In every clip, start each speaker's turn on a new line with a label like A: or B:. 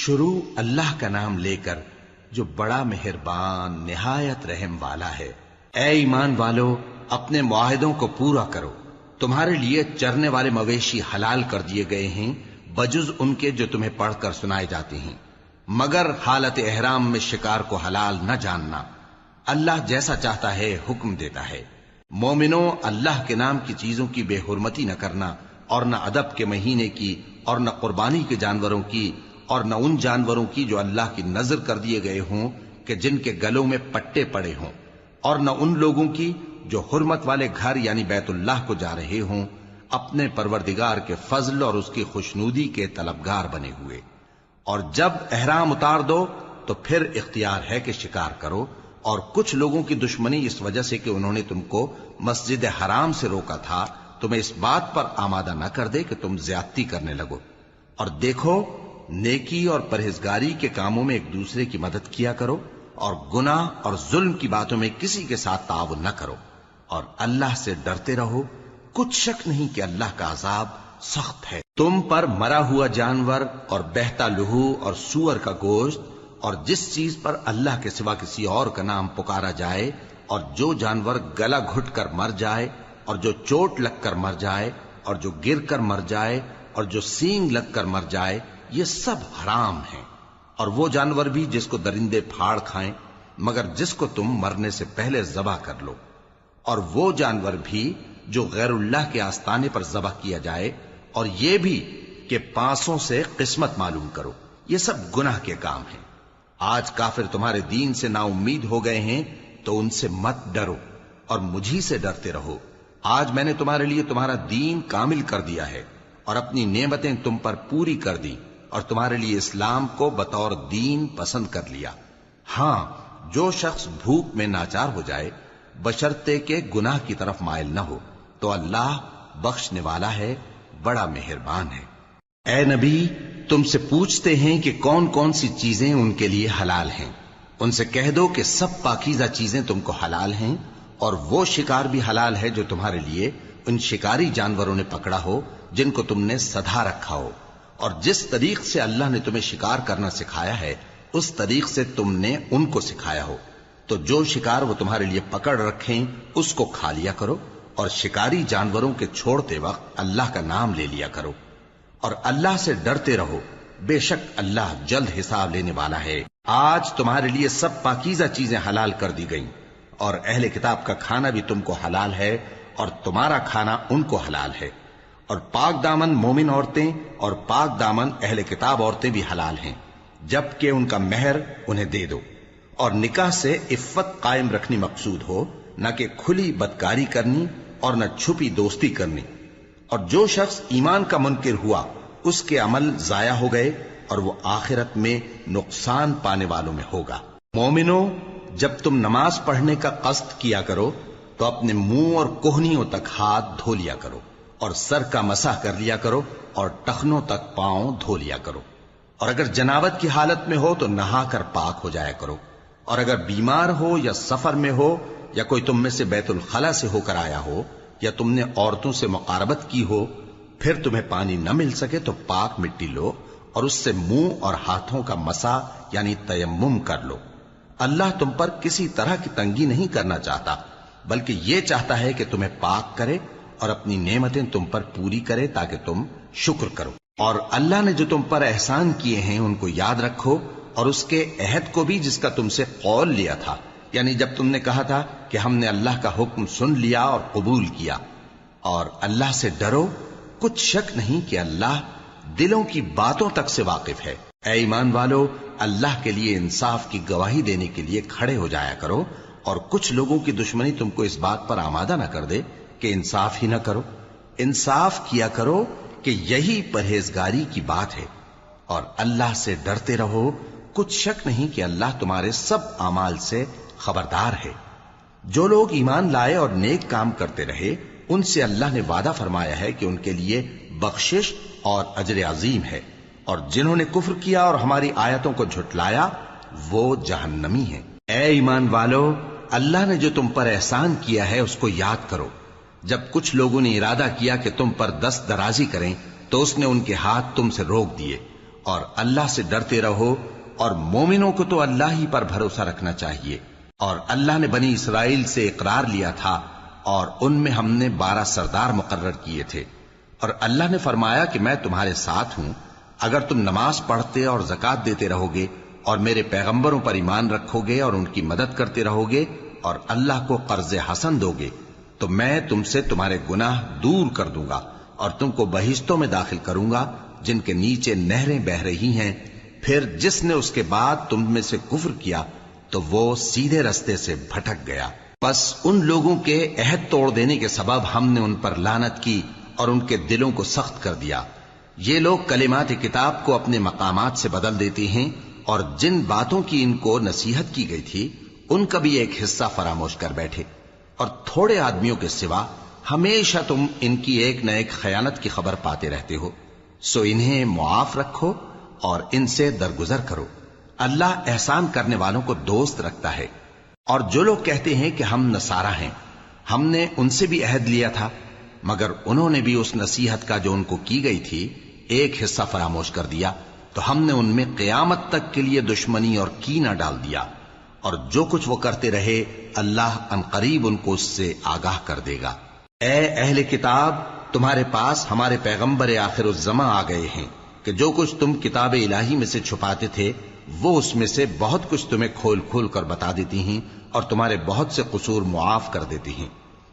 A: شروع اللہ کا نام لے کر جو بڑا مہربان نہایت رحم والا ہے۔ اے ایمان والو، اپنے معاہدوں کو پورا کرو۔ تمہارے لیے چرنے والے مویشی حلال کر دیے گئے ہیں بجز ان کے جو تمہیں پڑھ کر سنائے جاتے ہیں، مگر حالت احرام میں شکار کو حلال نہ جاننا۔ اللہ جیسا چاہتا ہے حکم دیتا ہے۔ مومنو، اللہ کے نام کی چیزوں کی بے حرمتی نہ کرنا، اور نہ ادب کے مہینے کی، اور نہ قربانی کے جانوروں کی، اور نہ ان جانوروں کی جو اللہ کی نذر کر دیے گئے ہوں کہ جن کے گلوں میں پٹے پڑے ہوں، اور نہ ان لوگوں کی جو حرمت والے گھر یعنی بیت اللہ کو جا رہے ہوں اپنے پروردگار کے فضل اور اس کی خوشنودی کے طلبگار بنے ہوئے۔ اور جب احرام اتار دو تو پھر اختیار ہے کہ شکار کرو، اور کچھ لوگوں کی دشمنی اس وجہ سے کہ انہوں نے تم کو مسجد حرام سے روکا تھا تمہیں اس بات پر آمادہ نہ کر دے کہ تم زیادتی کرنے لگو۔ اور دیکھو، نیکی اور پرہیزگاری کے کاموں میں ایک دوسرے کی مدد کیا کرو، اور گناہ اور ظلم کی باتوں میں کسی کے ساتھ تعاون نہ کرو، اور اللہ سے ڈرتے رہو۔ کچھ شک نہیں کہ اللہ کا عذاب سخت ہے۔ تم پر مرا ہوا جانور اور بہتا لہو اور سور کا گوشت اور جس چیز پر اللہ کے سوا کسی اور کا نام پکارا جائے، اور جو جانور گلا گھٹ کر مر جائے، اور جو چوٹ لگ کر مر جائے، اور جو گر کر مر جائے، اور جو سینگ لگ کر مر جائے، یہ سب حرام ہیں۔ اور وہ جانور بھی جس کو درندے پھاڑ کھائیں، مگر جس کو تم مرنے سے پہلے ذبح کر لو، اور وہ جانور بھی جو غیر اللہ کے آستانے پر ذبح کیا جائے، اور یہ بھی کہ پانسوں سے قسمت معلوم کرو۔ یہ سب گناہ کے کام ہیں۔ آج کافر تمہارے دین سے نا امید ہو گئے ہیں تو ان سے مت ڈرو اور مجھی سے ڈرتے رہو۔ آج میں نے تمہارے لیے تمہارا دین کامل کر دیا ہے اور اپنی نعمتیں تم پر پوری کر دی، اور تمہارے لیے اسلام کو بطور دین پسند کر لیا۔ ہاں، جو شخص بھوک میں ناچار ہو جائے بشرطے کہ گناہ کی طرف مائل نہ ہو تو اللہ بخشنے والا ہے، بڑا مہربان ہے۔ اے نبی، تم سے پوچھتے ہیں کہ کون کون سی چیزیں ان کے لیے حلال ہیں۔ ان سے کہہ دو کہ سب پاکیزہ چیزیں تم کو حلال ہیں، اور وہ شکار بھی حلال ہے جو تمہارے لیے ان شکاری جانوروں نے پکڑا ہو جن کو تم نے سدھا رکھا ہو، اور جس طریق سے اللہ نے تمہیں شکار کرنا سکھایا ہے اس طریق سے تم نے ان کو سکھایا ہو۔ تو جو شکار وہ تمہارے لیے پکڑ رکھیں اس کو کھا لیا کرو، اور شکاری جانوروں کے چھوڑتے وقت اللہ کا نام لے لیا کرو، اور اللہ سے ڈرتے رہو، بے شک اللہ جلد حساب لینے والا ہے۔ آج تمہارے لیے سب پاکیزہ چیزیں حلال کر دی گئیں، اور اہل کتاب کا کھانا بھی تم کو حلال ہے، اور تمہارا کھانا ان کو حلال ہے، اور پاک دامن مومن عورتیں اور پاک دامن اہل کتاب عورتیں بھی حلال ہیں، جبکہ ان کا مہر انہیں دے دو۔ اور نکاح سے عفت قائم رکھنی مقصود ہو، نہ کہ کھلی بدکاری کرنی اور نہ چھپی دوستی کرنی۔ اور جو شخص ایمان کا منکر ہوا اس کے عمل ضائع ہو گئے، اور وہ آخرت میں نقصان پانے والوں میں ہوگا۔ مومنو، جب تم نماز پڑھنے کا قصد کیا کرو تو اپنے منہ اور کوہنیوں تک ہاتھ دھو لیا کرو، اور سر کا مسح کر لیا کرو، اور ٹخنوں تک پاؤں دھو لیا کرو، اور اگر جنابت کی حالت میں ہو تو نہا کر پاک ہو جایا کرو، اور اگر بیمار ہو یا سفر میں ہو یا کوئی تم میں سے بیت الخلا سے ہو کر آیا ہو یا تم نے عورتوں سے مقاربت کی ہو، پھر تمہیں پانی نہ مل سکے تو پاک مٹی لو اور اس سے منہ اور ہاتھوں کا مسح یعنی تیمم کر لو۔ اللہ تم پر کسی طرح کی تنگی نہیں کرنا چاہتا، بلکہ یہ چاہتا ہے کہ تمہیں پاک کرے اور اپنی نعمتیں تم پر پوری کرے تاکہ تم شکر کرو۔ اور اللہ نے جو تم پر احسان کیے ہیں ان کو یاد رکھو، اور اس کے عہد کو بھی جس کا تم سے قول لیا تھا، یعنی جب تم نے کہا تھا کہ ہم نے اللہ کا حکم سن لیا اور قبول کیا۔ اور اللہ سے ڈرو، کچھ شک نہیں کہ اللہ دلوں کی باتوں تک سے واقف ہے۔ اے ایمان والو، اللہ کے لیے انصاف کی گواہی دینے کے لیے کھڑے ہو جایا کرو، اور کچھ لوگوں کی دشمنی تم کو اس بات پر آمادہ نہ کر دے کہ انصاف ہی نہ کرو۔ انصاف کیا کرو کہ یہی پرہیزگاری کی بات ہے، اور اللہ سے ڈرتے رہو، کچھ شک نہیں کہ اللہ تمہارے سب اعمال سے خبردار ہے۔ جو لوگ ایمان لائے اور نیک کام کرتے رہے ان سے اللہ نے وعدہ فرمایا ہے کہ ان کے لیے بخشش اور اجر عظیم ہے، اور جنہوں نے کفر کیا اور ہماری آیتوں کو جھٹلایا وہ جہنمی ہیں۔ اے ایمان والو، اللہ نے جو تم پر احسان کیا ہے اس کو یاد کرو۔ جب کچھ لوگوں نے ارادہ کیا کہ تم پر دست درازی کریں تو اس نے ان کے ہاتھ تم سے روک دیے، اور اللہ سے ڈرتے رہو، اور مومنوں کو تو اللہ ہی پر بھروسہ رکھنا چاہیے۔ اور اللہ نے بنی اسرائیل سے اقرار لیا تھا، اور ان میں ہم نے 12 سردار مقرر کیے تھے، اور اللہ نے فرمایا کہ میں تمہارے ساتھ ہوں، اگر تم نماز پڑھتے اور زکوٰۃ دیتے رہو گے اور میرے پیغمبروں پر ایمان رکھو گے اور ان کی مدد کرتے رہو گے اور اللہ کو قرض حسن دو گے، تو میں تم سے تمہارے گناہ دور کر دوں گا اور تم کو بہشتوں میں داخل کروں گا جن کے نیچے نہریں بہ رہی ہیں۔ پھر جس نے اس کے بعد تم میں سے کفر کیا تو وہ سیدھے رستے سے بھٹک گیا۔ پس ان لوگوں کے عہد توڑ دینے کے سبب ہم نے ان پر لعنت کی اور ان کے دلوں کو سخت کر دیا۔ یہ لوگ کلمات کتاب کو اپنے مقامات سے بدل دیتے ہیں، اور جن باتوں کی ان کو نصیحت کی گئی تھی ان کا بھی ایک حصہ فراموش کر بیٹھے، اور تھوڑے آدمیوں کے سوا ہمیشہ تم ان کی ایک نہ ایک خیانت کی خبر پاتے رہتے ہو، سو انہیں معاف رکھو اور ان سے درگزر کرو۔ اللہ احسان کرنے والوں کو دوست رکھتا ہے۔ اور جو لوگ کہتے ہیں کہ ہم نصارہ ہیں، ہم نے ان سے بھی عہد لیا تھا، مگر انہوں نے بھی اس نصیحت کا جو ان کو کی گئی تھی ایک حصہ فراموش کر دیا، تو ہم نے ان میں قیامت تک کے لیے دشمنی اور کینہ ڈال دیا، اور جو کچھ وہ کرتے رہے اللہ عنقریب ان کو اس سے آگاہ کر دے گا۔ اے اہل کتاب، تمہارے پاس ہمارے پیغمبر آخر الزماں آ گئے ہیں کہ جو کچھ تم کتاب الہی میں سے چھپاتے تھے وہ اس میں سے بہت کچھ تمہیں کھول کھول کر بتا دیتی ہیں اور تمہارے بہت سے قصور معاف کر دیتی ہیں۔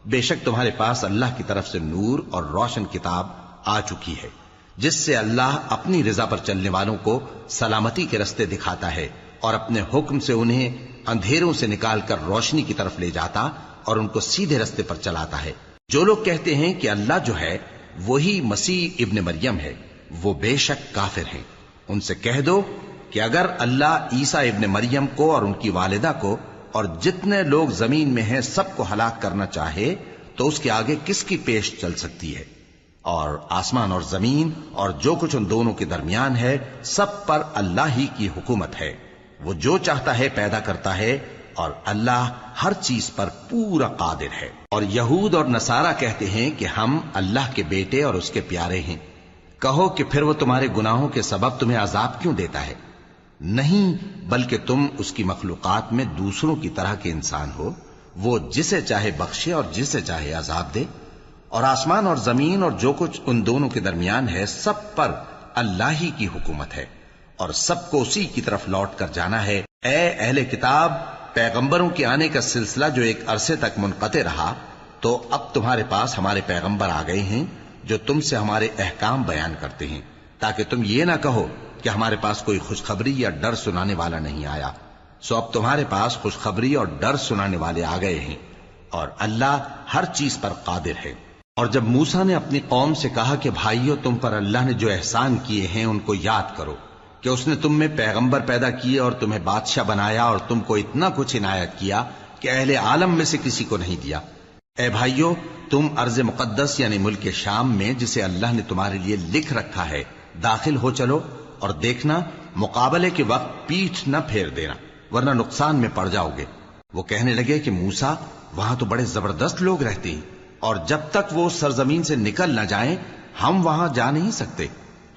A: بے شک تمہارے پاس اللہ کی طرف سے نور اور روشن کتاب آ چکی ہے، جس سے اللہ اپنی رضا پر چلنے والوں کو سلامتی کے رستے دکھاتا ہے اور اپنے حکم سے انہیں اندھیروں سے نکال کر روشنی کی طرف لے جاتا اور ان کو سیدھے رستے پر چلاتا ہے۔ جو لوگ کہتے ہیں کہ اللہ جو ہے وہی مسیح ابن مریم ہے، وہ بے شک کافر ہیں۔ ان سے کہہ دو کہ اگر اللہ عیسیٰ ابن مریم کو اور ان کی والدہ کو اور جتنے لوگ زمین میں ہیں سب کو ہلاک کرنا چاہے تو اس کے آگے کس کی پیش چل سکتی ہے؟ اور آسمان اور زمین اور جو کچھ ان دونوں کے درمیان ہے سب پر اللہ ہی کی حکومت ہے، وہ جو چاہتا ہے پیدا کرتا ہے، اور اللہ ہر چیز پر پورا قادر ہے۔ اور یہود اور نصارہ کہتے ہیں کہ ہم اللہ کے بیٹے اور اس کے پیارے ہیں۔ کہو کہ پھر وہ تمہارے گناہوں کے سبب تمہیں عذاب کیوں دیتا ہے؟ نہیں، بلکہ تم اس کی مخلوقات میں دوسروں کی طرح کے انسان ہو، وہ جسے چاہے بخشے اور جسے چاہے عذاب دے۔ اور آسمان اور زمین اور جو کچھ ان دونوں کے درمیان ہے سب پر اللہ ہی کی حکومت ہے، اور سب کو اسی کی طرف لوٹ کر جانا ہے۔ اے اہل کتاب، پیغمبروں کے آنے کا سلسلہ جو ایک عرصے تک منقطع رہا، تو اب تمہارے پاس ہمارے پیغمبر آ گئے ہیں جو تم سے ہمارے احکام بیان کرتے ہیں، تاکہ تم یہ نہ کہو کہ ہمارے پاس کوئی خوشخبری یا ڈر سنانے والا نہیں آیا۔ سو اب تمہارے پاس خوشخبری اور ڈر سنانے والے آ گئے ہیں، اور اللہ ہر چیز پر قادر ہے۔ اور جب موسیٰ نے اپنی قوم سے کہا کہ بھائیو، تم پر اللہ نے جو احسان کیے ہیں ان کو یاد کرو، کہ اس نے تم میں پیغمبر پیدا کیے اور تمہیں بادشاہ بنایا اور تم کو اتنا کچھ عنایت کیا کہ اہل عالم میں سے کسی کو نہیں دیا۔ اے بھائیو، تم ارض مقدس یعنی ملک شام میں جسے اللہ نے تمہارے لیے لکھ رکھا ہے داخل ہو چلو، اور دیکھنا مقابلے کے وقت پیٹھ نہ پھیر دینا ورنہ نقصان میں پڑ جاؤ گے۔ وہ کہنے لگے کہ موسیٰ، وہاں تو بڑے زبردست لوگ رہتے ہیں، اور جب تک وہ سرزمین سے نکل نہ جائیں ہم وہاں جا نہیں سکتے۔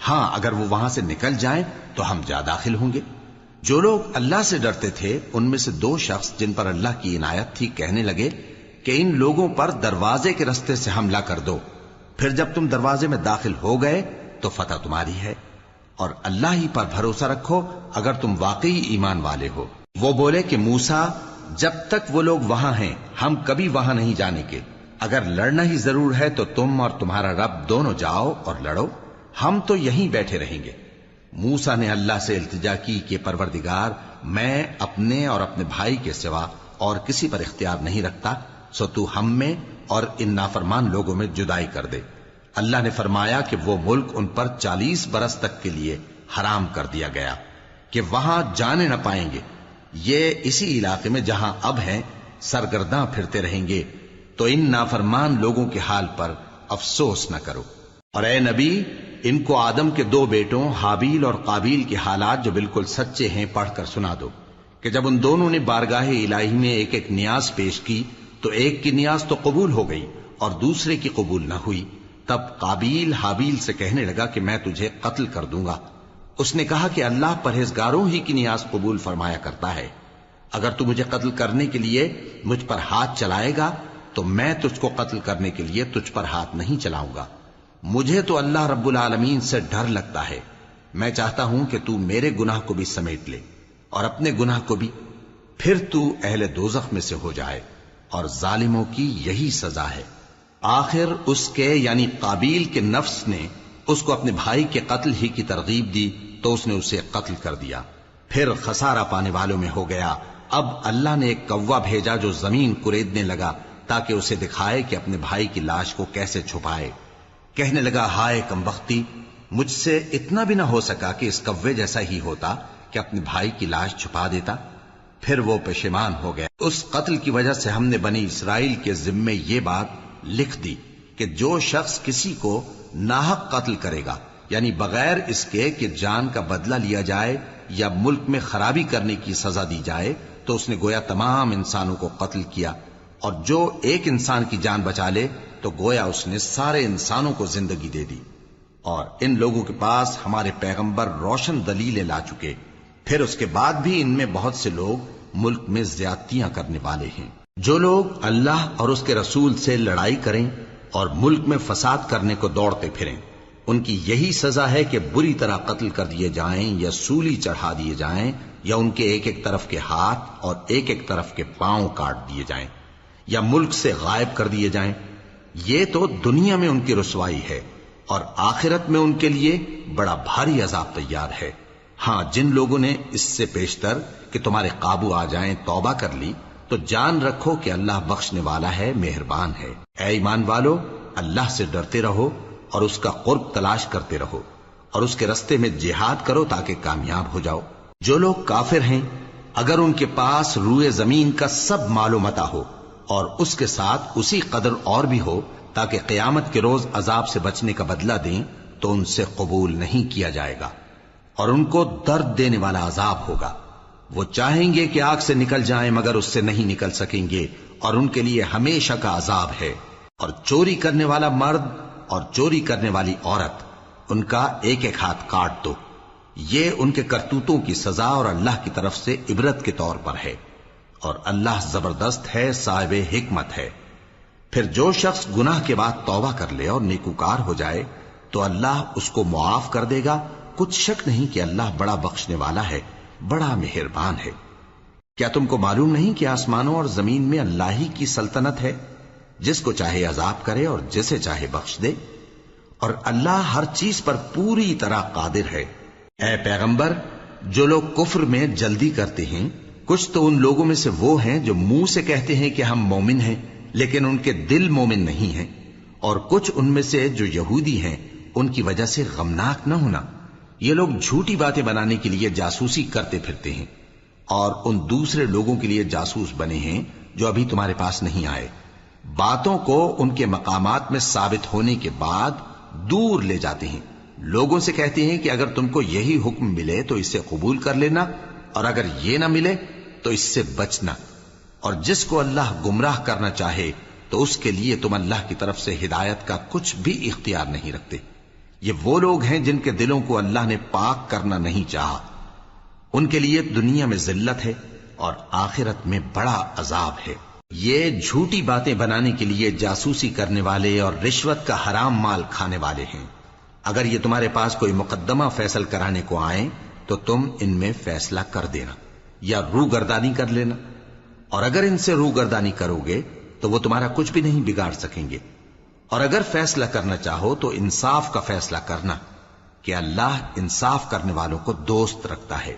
A: ہاں، اگر وہ وہاں سے نکل جائیں تو ہم جا داخل ہوں گے۔ جو لوگ اللہ سے ڈرتے تھے ان میں سے 2 شخص جن پر اللہ کی عنایت تھی کہنے لگے کہ ان لوگوں پر دروازے کے رستے سے حملہ کر دو، پھر جب تم دروازے میں داخل ہو گئے تو فتح تمہاری ہے، اور اللہ ہی پر بھروسہ رکھو اگر تم واقعی ایمان والے ہو۔ وہ بولے کہ موسیٰ، جب تک وہ لوگ وہاں ہیں ہم کبھی وہاں نہیں جانے کے، اگر لڑنا ہی ضرور ہے تو تم اور تمہارا رب دونوں جاؤ اور لڑو، ہم تو یہیں بیٹھے رہیں گے۔ موسیٰ نے اللہ سے التجا کی کہ پروردگار، میں اپنے اور اپنے بھائی کے سوا اور کسی پر اختیار نہیں رکھتا، سو تو ہم میں اور ان نافرمان لوگوں میں جدائی کر دے۔ اللہ نے فرمایا کہ وہ ملک ان پر 40 برس تک کے لیے حرام کر دیا گیا کہ وہاں جانے نہ پائیں گے۔ یہ اسی علاقے میں جہاں اب ہیں سرگرداں پھرتے رہیں گے، تو ان نافرمان لوگوں کے حال پر افسوس نہ کرو۔ اور اے نبی، ان کو آدم کے 2 بیٹوں حابیل اور قابیل کے حالات جو بالکل سچے ہیں پڑھ کر سنا دو کہ جب ان دونوں نے بارگاہ الہی میں ایک ایک نیاز پیش کی تو ایک کی نیاز تو قبول ہو گئی اور دوسرے کی قبول نہ ہوئی۔ تب قابیل حابیل سے کہنے لگا کہ میں تجھے قتل کر دوں گا، اس نے کہا کہ اللہ پرہیزگاروں ہی کی نیاز قبول فرمایا کرتا ہے. اگر تو مجھے قتل کرنے کے لیے مجھ پر ہاتھ چلائے گا تو میں تجھ کو قتل کرنے کے لیے تجھ پر ہاتھ نہیں چلاؤں گا. مجھے تو اللہ رب العالمین سے ڈر لگتا ہے. میں چاہتا ہوں کہ تو میرے گناہ کو بھی سمیٹ لے اور اپنے گناہ کو بھی، پھر تو اہل دوزخ میں سے ہو جائے، اور ظالموں کی یہی سزا ہے. آخر اس کے یعنی قابیل کے نفس نے اس کو اپنے بھائی کے قتل ہی کی ترغیب دی تو اس نے اسے قتل کر دیا. پھر خسارہ پانے والوں میں ہو گیا. اب اللہ نے ایک کوا بھیجا جو زمین کریدنے لگا تاکہ اسے دکھائے کہ اپنے بھائی کی لاش کو کیسے چھپائے. کہنے لگا، ہائے کمبختی، مجھ سے اتنا بھی نہ ہو سکا کہ اس کوے جیسا ہی ہوتا کہ اپنے بھائی کی لاش چھپا دیتا. پھر وہ پشیمان ہو گیا. اس قتل کی وجہ سے ہم نے بنی اسرائیل کے ذمے یہ بات لکھ دی کہ جو شخص کسی کو ناحق قتل کرے گا، یعنی بغیر اس کے کہ جان کا بدلہ لیا جائے یا ملک میں خرابی کرنے کی سزا دی جائے، تو اس نے گویا تمام انسانوں کو قتل کیا. اور جو ایک انسان کی جان بچا لے تو گویا اس نے سارے انسانوں کو زندگی دے دی. اور ان لوگوں کے پاس ہمارے پیغمبر روشن دلیلیں لا چکے، پھر اس کے بعد بھی ان میں بہت سے لوگ ملک میں زیادتیاں کرنے والے ہیں. جو لوگ اللہ اور اس کے رسول سے لڑائی کریں اور ملک میں فساد کرنے کو دوڑتے پھریں، ان کی یہی سزا ہے کہ بری طرح قتل کر دیے جائیں یا سولی چڑھا دیے جائیں، یا ان کے ایک ایک طرف کے ہاتھ اور ایک ایک طرف کے پاؤں کاٹ دیے جائیں، یا ملک سے غائب کر دیے جائیں. یہ تو دنیا میں ان کی رسوائی ہے، اور آخرت میں ان کے لیے بڑا بھاری عذاب تیار ہے. ہاں، جن لوگوں نے اس سے پیشتر کہ تمہارے قابو آ جائیں توبہ کر لی تو جان رکھو کہ اللہ بخشنے والا ہے، مہربان ہے. اے ایمان والو، اللہ سے ڈرتے رہو اور اس کا قرب تلاش کرتے رہو، اور اس کے رستے میں جہاد کرو تاکہ کامیاب ہو جاؤ. جو لوگ کافر ہیں، اگر ان کے پاس روئے زمین کا سب مال و متاع ہو اور اس کے ساتھ اسی قدر اور بھی ہو تاکہ قیامت کے روز عذاب سے بچنے کا بدلہ دیں، تو ان سے قبول نہیں کیا جائے گا، اور ان کو درد دینے والا عذاب ہوگا. وہ چاہیں گے کہ آگ سے نکل جائیں مگر اس سے نہیں نکل سکیں گے، اور ان کے لیے ہمیشہ کا عذاب ہے. اور چوری کرنے والا مرد اور چوری کرنے والی عورت، ان کا ایک ایک ہاتھ کاٹ دو. یہ ان کے کرتوتوں کی سزا اور اللہ کی طرف سے عبرت کے طور پر ہے، اور اللہ زبردست ہے، صاحب حکمت ہے. پھر جو شخص گناہ کے بعد توبہ کر لے اور نیکوکار ہو جائے تو اللہ اس کو معاف کر دے گا. کچھ شک نہیں کہ اللہ بڑا بخشنے والا ہے، بڑا مہربان ہے. کیا تم کو معلوم نہیں کہ آسمانوں اور زمین میں اللہ ہی کی سلطنت ہے، جس کو چاہے عذاب کرے اور جسے چاہے بخش دے، اور اللہ ہر چیز پر پوری طرح قادر ہے. اے پیغمبر، جو لوگ کفر میں جلدی کرتے ہیں، کچھ تو ان لوگوں میں سے وہ ہیں جو منہ سے کہتے ہیں کہ ہم مومن ہیں لیکن ان کے دل مومن نہیں ہیں، اور کچھ ان میں سے جو یہودی ہیں، ان کی وجہ سے غمناک نہ ہونا. یہ لوگ جھوٹی باتیں بنانے کے لیے جاسوسی کرتے پھرتے ہیں، اور ان دوسرے لوگوں کے لیے جاسوس بنے ہیں جو ابھی تمہارے پاس نہیں آئے. باتوں کو ان کے مقامات میں ثابت ہونے کے بعد دور لے جاتے ہیں. لوگوں سے کہتے ہیں کہ اگر تم کو یہی حکم ملے تو اسے قبول کر لینا، اور اگر یہ نہ ملے تو اس سے بچنا. اور جس کو اللہ گمراہ کرنا چاہے تو اس کے لیے تم اللہ کی طرف سے ہدایت کا کچھ بھی اختیار نہیں رکھتے. یہ وہ لوگ ہیں جن کے دلوں کو اللہ نے پاک کرنا نہیں چاہا. ان کے لیے دنیا میں ذلت ہے اور آخرت میں بڑا عذاب ہے. یہ جھوٹی باتیں بنانے کے لیے جاسوسی کرنے والے اور رشوت کا حرام مال کھانے والے ہیں. اگر یہ تمہارے پاس کوئی مقدمہ فیصل کرانے کو آئیں تو تم ان میں فیصلہ کر دینا یا روگردانی کر لینا. اور اگر ان سے روگردانی کرو گے تو وہ تمہارا کچھ بھی نہیں بگاڑ سکیں گے. اور اگر فیصلہ کرنا چاہو تو انصاف کا فیصلہ کرنا کہ اللہ انصاف کرنے والوں کو دوست رکھتا ہے.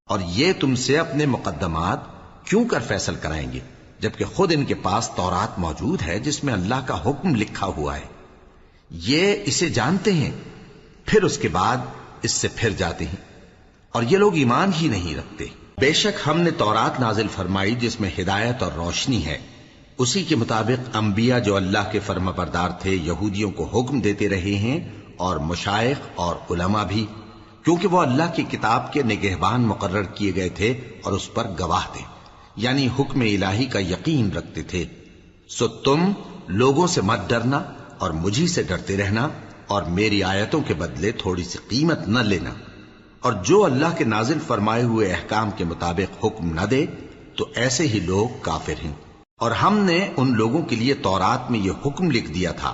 A: اور یہ تم سے اپنے مقدمات کیوں کر فیصل کرائیں گے جبکہ خود ان کے پاس تورات موجود ہے جس میں اللہ کا حکم لکھا ہوا ہے. یہ اسے جانتے ہیں، پھر اس کے بعد اس سے پھر جاتے ہیں، اور یہ لوگ ایمان ہی نہیں رکھتے. بے شک ہم نے تورات نازل فرمائی جس میں ہدایت اور روشنی ہے. اسی کے مطابق انبیاء جو اللہ کے فرما بردار تھے یہودیوں کو حکم دیتے رہے ہیں، اور مشائخ اور علماء بھی، کیونکہ وہ اللہ کی کتاب کے نگہبان مقرر کیے گئے تھے اور اس پر گواہ تھے، یعنی حکم الہی کا یقین رکھتے تھے. سو تم لوگوں سے مت ڈرنا اور مجھی سے ڈرتے رہنا، اور میری آیتوں کے بدلے تھوڑی سی قیمت نہ لینا. اور جو اللہ کے نازل فرمائے ہوئے احکام کے مطابق حکم نہ دے تو ایسے ہی لوگ کافر ہیں۔ اور ہم نے ان لوگوں کے لیے تورات میں یہ حکم لکھ دیا تھا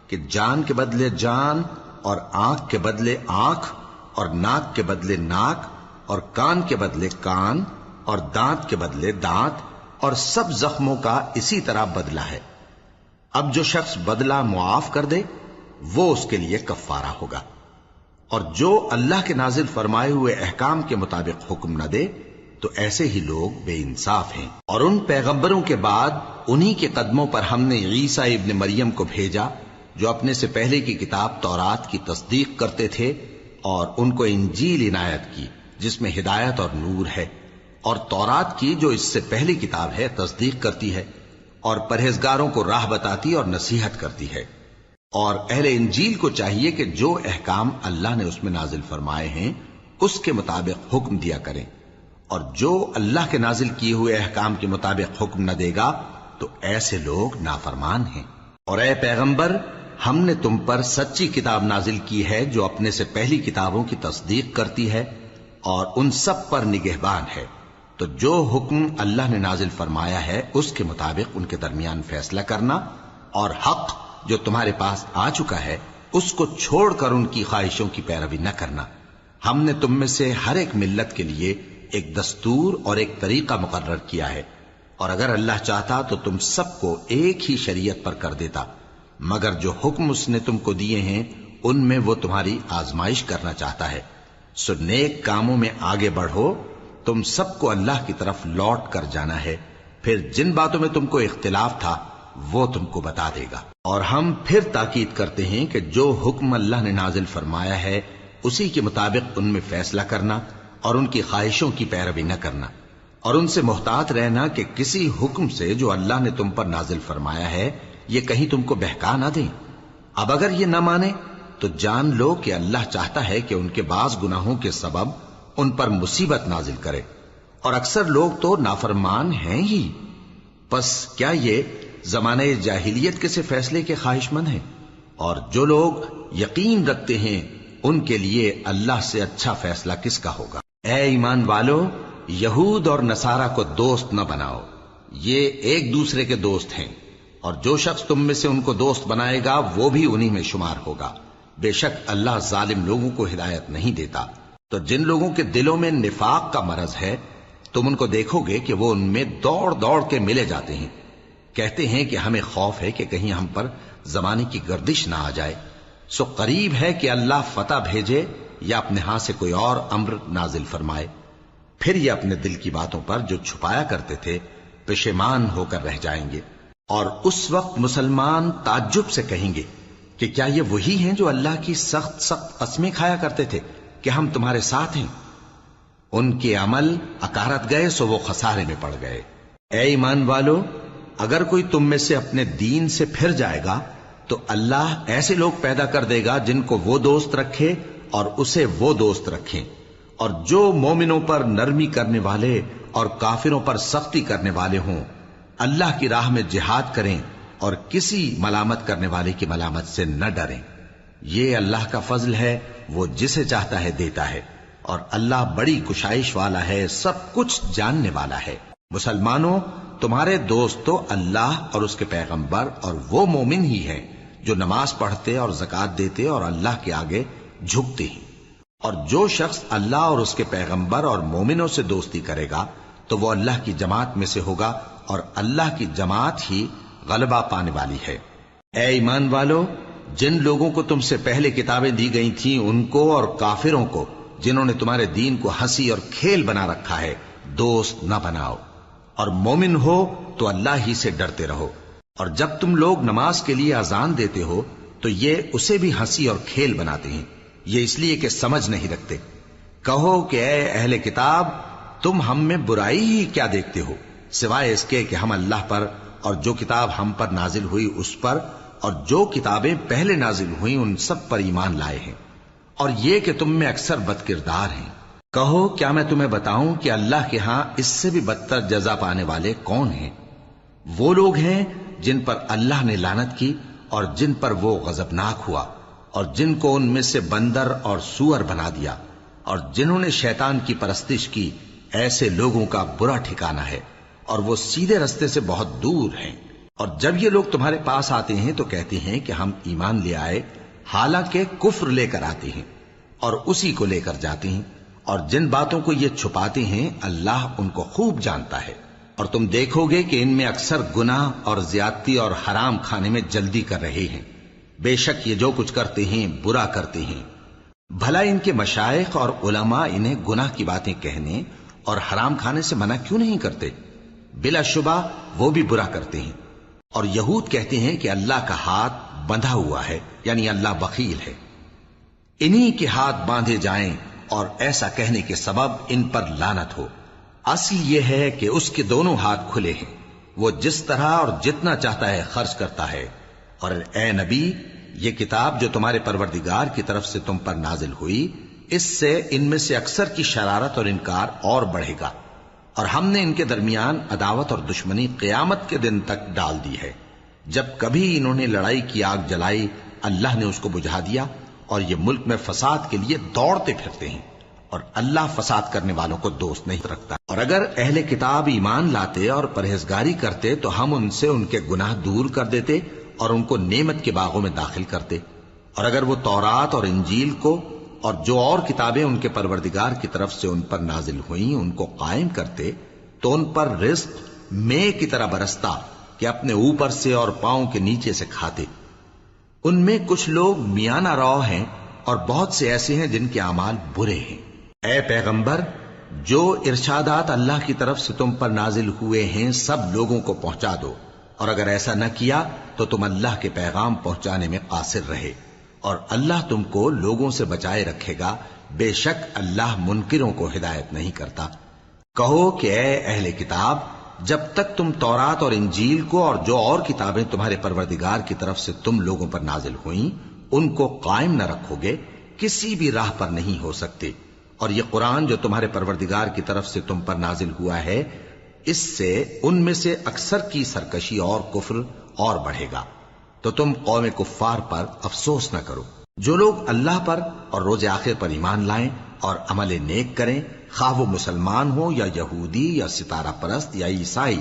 A: کہ جان کے بدلے جان، اور آنکھ کے بدلے آنکھ، اور ناک کے بدلے ناک، اور کان کے بدلے کان، اور دانت کے بدلے دانت، اور سب زخموں کا اسی طرح بدلہ ہے۔ اب جو شخص بدلہ معاف کر دے وہ اس کے لیے کفارہ ہوگا، اور جو اللہ کے نازل فرمائے ہوئے احکام کے مطابق حکم نہ دے تو ایسے ہی لوگ بے انصاف ہیں۔ اور ان پیغمبروں کے بعد انہی کے قدموں پر ہم نے عیسیٰ ابن مریم کو بھیجا جو اپنے سے پہلے کی کتاب تورات کی تصدیق کرتے تھے، اور ان کو انجیل عنایت کی جس میں ہدایت اور نور ہے، اور تورات کی جو اس سے پہلی کتاب ہے تصدیق کرتی ہے اور پرہیزگاروں کو راہ بتاتی اور نصیحت کرتی ہے۔ اور اہل انجیل کو چاہیے کہ جو احکام اللہ نے اس میں نازل فرمائے ہیں اس کے مطابق حکم دیا کریں، اور جو اللہ کے نازل کیے ہوئے احکام کے مطابق حکم نہ دے گا تو ایسے لوگ نافرمان ہیں۔ اور اے پیغمبر، ہم نے تم پر سچی کتاب نازل کی ہے جو اپنے سے پہلی کتابوں کی تصدیق کرتی ہے اور ان سب پر نگہبان ہے، تو جو حکم اللہ نے نازل فرمایا ہے اس کے مطابق ان کے درمیان فیصلہ کرنا، اور حق جو تمہارے پاس آ چکا ہے اس کو چھوڑ کر ان کی خواہشوں کی پیروی نہ کرنا۔ ہم نے تم میں سے ہر ایک ملت کے لیے ایک دستور اور ایک طریقہ مقرر کیا ہے، اور اگر اللہ چاہتا تو تم سب کو ایک ہی شریعت پر کر دیتا، مگر جو حکم اس نے تم کو دیے ہیں ان میں وہ تمہاری آزمائش کرنا چاہتا ہے۔ سو نیک کاموں میں آگے بڑھو، تم سب کو اللہ کی طرف لوٹ کر جانا ہے، پھر جن باتوں میں تم کو اختلاف تھا وہ تم کو بتا دے گا۔ اور ہم پھر تاکید کرتے ہیں کہ جو حکم اللہ نے نازل فرمایا ہے اسی کے مطابق ان میں فیصلہ کرنا اور ان کی خواہشوں کی پیروی نہ کرنا، اور ان سے محتاط رہنا کہ کسی حکم سے جو اللہ نے تم پر نازل فرمایا ہے یہ کہیں تم کو بہکا نہ دیں۔ اب اگر یہ نہ مانے تو جان لو کہ اللہ چاہتا ہے کہ ان کے بعض گناہوں کے سبب ان پر مصیبت نازل کرے، اور اکثر لوگ تو نافرمان ہیں ہی۔ پس کیا یہ زمانہ جاہلیت کے سے فیصلے کے خواہش مند ہیں؟ اور جو لوگ یقین رکھتے ہیں ان کے لیے اللہ سے اچھا فیصلہ کس کا ہوگا؟ اے ایمان والو، یہود اور نصارہ کو دوست نہ بناؤ، یہ ایک دوسرے کے دوست ہیں، اور جو شخص تم میں سے ان کو دوست بنائے گا وہ بھی انہی میں شمار ہوگا۔ بے شک اللہ ظالم لوگوں کو ہدایت نہیں دیتا۔ تو جن لوگوں کے دلوں میں نفاق کا مرض ہے تم ان کو دیکھو گے کہ وہ ان میں دوڑ دوڑ کے ملے جاتے ہیں، کہتے ہیں کہ ہمیں خوف ہے کہ کہیں ہم پر زمانے کی گردش نہ آ جائے۔ سو قریب ہے کہ اللہ فتح بھیجے یا اپنے ہاں سے کوئی اور امر نازل فرمائے، پھر یہ اپنے دل کی باتوں پر جو چھپایا کرتے تھے پشیمان ہو کر رہ جائیں گے۔ اور اس وقت مسلمان تعجب سے کہیں گے کہ کیا یہ وہی ہیں جو اللہ کی سخت سخت قسمیں کھایا کرتے تھے کہ ہم تمہارے ساتھ ہیں؟ ان کے عمل اکارت گئے سو وہ خسارے میں پڑ گئے۔ اے ایمان والو، اگر کوئی تم میں سے اپنے دین سے پھر جائے گا تو اللہ ایسے لوگ پیدا کر دے گا جن کو وہ دوست رکھے اور اسے وہ دوست رکھیں، اور جو مومنوں پر نرمی کرنے والے اور کافروں پر سختی کرنے والے ہوں، اللہ کی راہ میں جہاد کریں اور کسی ملامت کرنے والے کی ملامت سے نہ ڈریں۔ یہ اللہ کا فضل ہے، وہ جسے چاہتا ہے دیتا ہے، اور اللہ بڑی کشائش والا ہے، سب کچھ جاننے والا ہے۔ مسلمانوں، تمہارے دوست تو اللہ اور اس کے پیغمبر اور وہ مومن ہی ہیں جو نماز پڑھتے اور زکوٰۃ دیتے اور اللہ کے آگے جھکتے ہیں۔ اور جو شخص اللہ اور اس کے پیغمبر اور مومنوں سے دوستی کرے گا تو وہ اللہ کی جماعت میں سے ہوگا، اور اللہ کی جماعت ہی غلبہ پانے والی ہے۔ اے ایمان والو، جن لوگوں کو تم سے پہلے کتابیں دی گئی تھیں ان کو اور کافروں کو جنہوں نے تمہارے دین کو ہنسی اور کھیل بنا رکھا ہے دوست نہ بناؤ، اور مومن ہو تو اللہ ہی سے ڈرتے رہو۔ اور جب تم لوگ نماز کے لیے اذان دیتے ہو تو یہ اسے بھی ہنسی اور کھیل بناتے ہیں، یہ اس لیے کہ سمجھ نہیں رکھتے۔ کہو کہ اے اہل کتاب، تم ہم میں برائی ہی کیا دیکھتے ہو سوائے اس کے کہ ہم اللہ پر اور جو کتاب ہم پر نازل ہوئی اس پر اور جو کتابیں پہلے نازل ہوئیں ان سب پر ایمان لائے ہیں، اور یہ کہ تم میں اکثر بد کردار ہیں۔ کہو کیا میں تمہیں بتاؤں کہ اللہ کے ہاں اس سے بھی بدتر جزا پانے والے کون ہیں؟ وہ لوگ ہیں جن پر اللہ نے لعنت کی اور جن پر وہ غضبناک ہوا، اور جن کو ان میں سے بندر اور سور بنا دیا، اور جنہوں نے شیطان کی پرستش کی ایسے لوگوں کا برا ٹھکانہ ہے، اور وہ سیدھے رستے سے بہت دور ہیں۔ اور جب یہ لوگ تمہارے پاس آتے ہیں تو کہتے ہیں کہ ہم ایمان لے آئے، حالانکہ کفر لے کر آتے ہیں اور اسی کو لے کر جاتے ہیں، اور جن باتوں کو یہ چھپاتے ہیں اللہ ان کو خوب جانتا ہے۔ اور تم دیکھو گے کہ ان میں اکثر گناہ اور زیادتی اور حرام کھانے میں جلدی کر رہے ہیں، بے شک یہ جو کچھ کرتے ہیں برا کرتے ہیں۔ بھلا ان کے مشائخ اور علماء انہیں گناہ کی باتیں کہنے اور حرام کھانے سے منع کیوں نہیں کرتے؟ بلا شبہ وہ بھی برا کرتے ہیں۔ اور یہود کہتے ہیں کہ اللہ کا ہاتھ بندھا ہوا ہے، یعنی اللہ بخیل ہے، انہی کے ہاتھ باندھے جائیں، اور ایسا کہنے کے سبب ان پر لعنت ہو۔ اصل یہ ہے کہ اس کے دونوں ہاتھ کھلے ہیں، وہ جس طرح اور جتنا چاہتا ہے خرچ کرتا ہے۔ اور اے نبی، یہ کتاب جو تمہارے پروردگار کی طرف سے تم پر نازل ہوئی، اس سے ان میں سے اکثر کی شرارت اور انکار اور بڑھے گا، اور ہم نے ان کے درمیان عداوت اور دشمنی قیامت کے دن تک ڈال دی ہے۔ جب کبھی انہوں نے لڑائی کی آگ جلائی، اللہ نے اس کو بجھا دیا، اور یہ ملک میں فساد کے لیے دوڑتے پھرتے ہیں، اور اللہ فساد کرنے والوں کو دوست نہیں رکھتا۔ اور اگر اہل کتاب ایمان لاتے اور پرہیزگاری کرتے تو ہم ان سے ان کے گناہ دور کر دیتے اور ان کو نعمت کے باغوں میں داخل کرتے۔ اور اگر وہ تورات اور انجیل کو اور جو اور کتابیں ان کے پروردگار کی طرف سے ان پر نازل ہوئیں ان کو قائم کرتے تو ان پر رزق مے کی طرح برستا کہ اپنے اوپر سے اور پاؤں کے نیچے سے کھاتے۔ ان میں کچھ لوگ میانہ رو ہیں اور بہت سے ایسے ہیں جن کے اعمال برے ہیں۔ اے پیغمبر، جو ارشادات اللہ کی طرف سے تم پر نازل ہوئے ہیں سب لوگوں کو پہنچا دو، اور اگر ایسا نہ کیا تو تم اللہ کے پیغام پہنچانے میں قاصر رہے، اور اللہ تم کو لوگوں سے بچائے رکھے گا، بے شک اللہ منکروں کو ہدایت نہیں کرتا۔ کہو کہ اے اہل کتاب، جب تک تم تورات اور انجیل کو اور جو اور کتابیں تمہارے پروردگار کی طرف سے تم لوگوں پر نازل ہوئیں ان کو قائم نہ رکھو گے، کسی بھی راہ پر نہیں ہو سکتے۔ اور یہ قرآن جو تمہارے پروردگار کی طرف سے تم پر نازل ہوا ہے، اس سے ان میں سے اکثر کی سرکشی اور کفر اور بڑھے گا، تو تم قوم کفار پر افسوس نہ کرو۔ جو لوگ اللہ پر اور روز آخر پر ایمان لائیں اور عمل نیک کریں، خواہ وہ مسلمان ہو یا یہودی یا ستارہ پرست یا عیسائی،